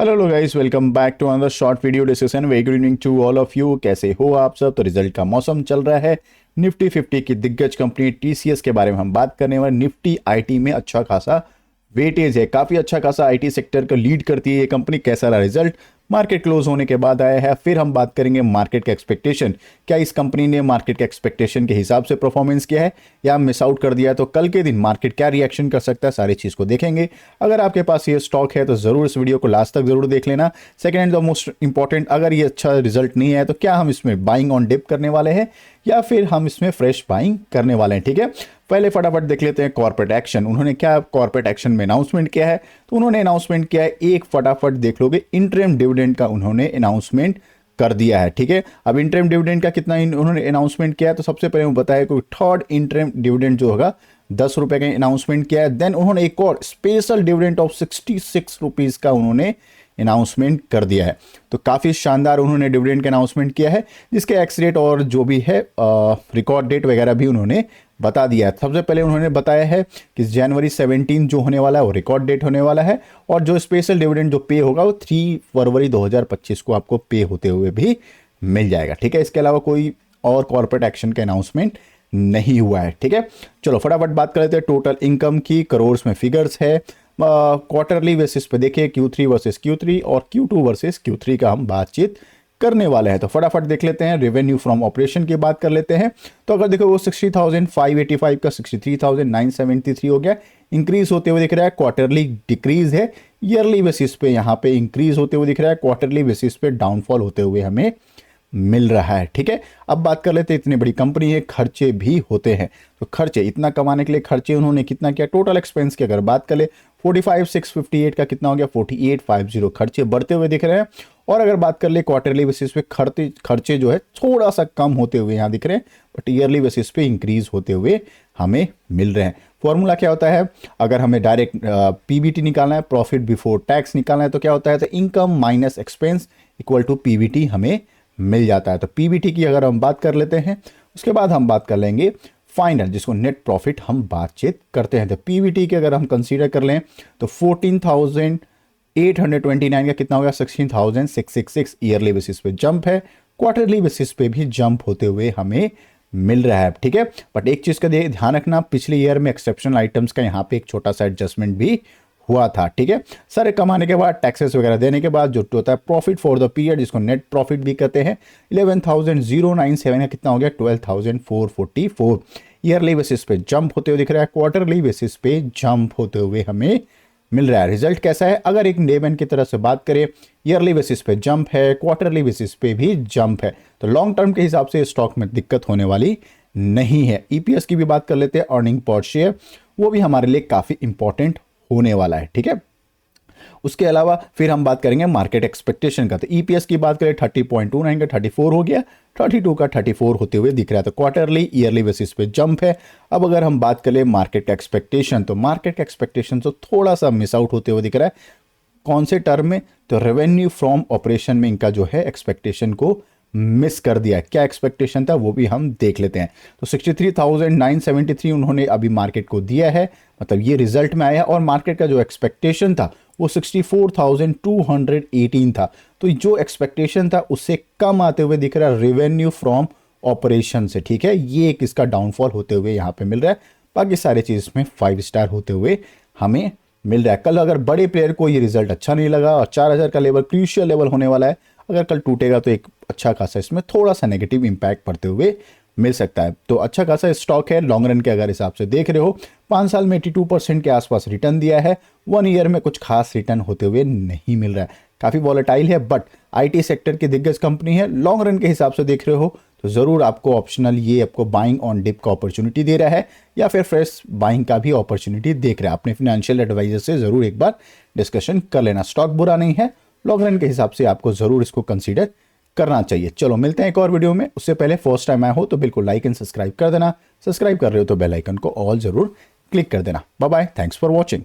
Hello guys, welcome back to another short video discussion. Very good evening to all of you. कैसे हो आप सब? तो result का मौसम चल रहा है। निफ्टी 50 की दिग्गज कंपनी टीसीएस के बारे में हम बात करने वाले। निफ्टी आईटी में अच्छा खासा वेटेज है, काफी अच्छा खासा आईटी सेक्टर को लीड करती है ये कंपनी। कैसा रहा रिजल्ट मार्केट क्लोज होने के बाद आया है। फिर हम बात करेंगे मार्केट का एक्सपेक्टेशन, क्या इस कंपनी ने मार्केट के एक्सपेक्टेशन के हिसाब से परफॉर्मेंस किया है या मिस आउट कर दिया है, तो कल के दिन मार्केट क्या रिएक्शन कर सकता है, सारी चीज को देखेंगे। अगर आपके पास ये स्टॉक है तो जरूर इस वीडियो को लास्ट तक जरूर देख लेना। Second and the most important, अगर ये अच्छा रिजल्ट नहीं है तो क्या हम इसमें बाइंग ऑन डिप करने वाले हैं या फिर हम इसमें फ्रेश बाइंग करने वाले हैं। ठीक है, पहले फटाफट देख लेते हैं कॉर्पोरेट एक्शन। उन्होंने क्या कॉर्पोरेट एक्शन में अनाउंसमेंट किया है, तो उन्होंने अनाउंसमेंट किया है, एक फटाफट देख लोगे, इंटरिम डिविडेंड का उन्होंने अनाउंसमेंट कर दिया है। ठीक है, अब इंटरिम डिविडेंड का कितना उन्होंने अनाउंसमेंट किया है, तो सबसे पहले मैं बताया कोई थर्ड इंटरिम डिविडेंड जो होगा 10 रुपए का अनाउंसमेंट किया है। देन उन्होंने एक और स्पेशल डिविडेंड ऑफ 66 रुपीज का उन्होंने अनाउंसमेंट कर दिया है। तो काफ़ी शानदार उन्होंने डिविडेंड का अनाउंसमेंट किया है, जिसके एक्स रेट और जो भी है रिकॉर्ड डेट वगैरह भी उन्होंने बता दिया है। सबसे पहले उन्होंने बताया है कि जनवरी 17 जो होने वाला है वो रिकॉर्ड डेट होने वाला है, और जो स्पेशल डिविडेंड जो पे होगा वो 3 फरवरी 2025 को आपको पे होते हुए भी मिल जाएगा। ठीक है, इसके अलावा कोई और कॉर्पोरेट एक्शन का अनाउंसमेंट नहीं हुआ है। ठीक है, चलो फटाफट बात कर लेते हैं टोटल इनकम की। करोर्स में फिगर्स है। क्वार्टरली बेसिस पे देखिए Q3 वर्सेस Q3 और Q2 वर्सेस Q3 का हम बातचीत करने वाले हैं। तो फटाफट देख लेते हैं। रेवेन्यू फ्रॉम ऑपरेशन की बात कर लेते हैं। तो अगर देखो वो 60,585 का 63,973 हो गया, इंक्रीज होते हुए दिख रहा है। क्वार्टरली डिक्रीज है, ईयरली बेसिस पे यहाँ पे इंक्रीज होते हुए दिख रहा है, क्वार्टरली बेसिस पे डाउनफॉल होते हुए हमें मिल रहा है। ठीक है, अब बात कर लेते हैं, इतनी बड़ी कंपनी है, खर्चे भी होते हैं। तो खर्चे इतना कमाने के लिए खर्चे उन्होंने कितना किया, टोटल एक्सपेंस की अगर बात करें 45,658 का कितना हो गया 4850, खर्चे बढ़ते हुए दिख रहे हैं। और अगर बात कर ले क्वार्टरली बेसिस पे खर्चे जो है थोड़ा सा कम होते हुए यहाँ दिख रहे हैं, बट ईयरली बेसिस पे इंक्रीज होते हुए हमें मिल रहे हैं। फॉर्मूला क्या होता है, अगर हमें डायरेक्ट पीबीटी निकालना है, प्रॉफिट बिफोर टैक्स निकालना है, तो क्या होता है, तो income minus expense equal to PBT हमें मिल जाता है। तो पीबीटी की अगर हम बात कर लेते हैं, उसके बाद हम बात कर लेंगे फाइनल, जिसको नेट प्रॉफिट हम बातचीत करते हैं। तो पीबीटी के अगर हम कंसीडर कर लें तो 14,829 का कितना होगा 16,666, ईयरली बेसिस पे जंप है, क्वार्टरली बेसिस पे भी जंप होते हुए हमें मिल रहा है। ठीक है, बट एक चीज का ध्यान रखना, पिछले ईयर में एक्सेप्शनल आइटम्स का यहाँ पे एक छोटा सा एडजस्टमेंट भी हुआ था। ठीक है, सारे कमाने के बाद टैक्सेस वगैरह देने के बाद जो होता है प्रॉफिट फॉर द पीरियड, जिसको नेट प्रॉफिट भी कहते हैं, 11,097 का कितना हो गया 12,444, ईयरली बेसिस पे जंप होते हुए दिख रहा है, क्वार्टरली बेसिस पे जंप होते हुए हमें मिल रहा है। रिजल्ट कैसा है, अगर एक नेबन की तरह से बात करें, ईयरली बेसिस पे जंप है, क्वार्टरली बेसिस पे भी जंप है, तो लॉन्ग टर्म के हिसाब से स्टॉक में दिक्कत होने वाली नहीं है। ईपीएस की भी बात कर लेते हैं, अर्निंग पर शेयर, वो भी हमारे लिए काफी इंपॉर्टेंट होने वाला है। ठीक है, उसके अलावा फिर हम बात करेंगे मार्केट एक्सपेक्टेशन का। तो ईपीएस की बात करें 30.29 का 34 हो गया, 32 का 34 होते हुए दिख रहा है। तो क्वार्टरली ईयरली बेसिस पे जंप है। अब अगर हम बात करें मार्केट एक्सपेक्टेशन, तो मार्केट एक्सपेक्टेशन तो थोड़ा सा मिस आउट होते हुए दिख रहा है। कौन से टर्म में, तो रेवेन्यू फ्रॉम ऑपरेशन में इनका जो है एक्सपेक्टेशन को मिस कर दिया। क्या एक्सपेक्टेशन था वो भी हम देख लेते हैं। तो 63,973 उन्होंने अभी मार्केट को दिया है, मतलब ये रिजल्ट में आया है, और मार्केट का जो एक्सपेक्टेशन था वो 64,218 था। तो जो एक्सपेक्टेशन था उससे कम आते हुए दिख रहा है रेवेन्यू फ्रॉम ऑपरेशन से। ठीक है, ये एक इसका डाउनफॉल होते हुए यहाँ पे मिल रहा है। बाकी सारे चीज में 5 स्टार होते हुए हमें मिल रहा है। कल अगर बड़े प्लेयर को ये रिजल्ट अच्छा नहीं लगा और 4,000 का लेवल क्रूशियल लेवल होने वाला है, अगर कल टूटेगा तो एक अच्छा खासा इसमें थोड़ा सा नेगेटिव इंपैक्ट पड़ते हुए मिल सकता है। तो अच्छा खासा स्टॉक है। लॉन्ग रन के अगर हिसाब से देख रहे हो, 5 साल में 82% के आसपास रिटर्न दिया है, 1 ईयर में कुछ खास रिटर्न होते हुए नहीं मिल रहा है, काफी वॉलेटाइल है, बट आईटी सेक्टर की दिग्गज कंपनी है। लॉन्ग रन के हिसाब से देख रहे हो तो जरूर आपको ऑप्शनल ये आपको बाइंग ऑन डिप का अपॉर्चुनिटी दे रहा है, या फिर फ्रेश बाइंग का भी अपॉर्चुनिटी देख रहा है। अपने फाइनेंशियल एडवाइजर से जरूर एक बार डिस्कशन कर लेना। स्टॉक बुरा नहीं है, लॉन्ग रन के हिसाब से आपको जरूर इसको कंसीडर करना चाहिए। चलो मिलते हैं एक और वीडियो में। उससे पहले फर्स्ट टाइम आया हो तो बिल्कुल लाइक एंड सब्सक्राइब कर देना। सब्सक्राइब कर रहे हो तो बेल आइकन को ऑल जरूर क्लिक कर देना। Bye bye, thanks for watching.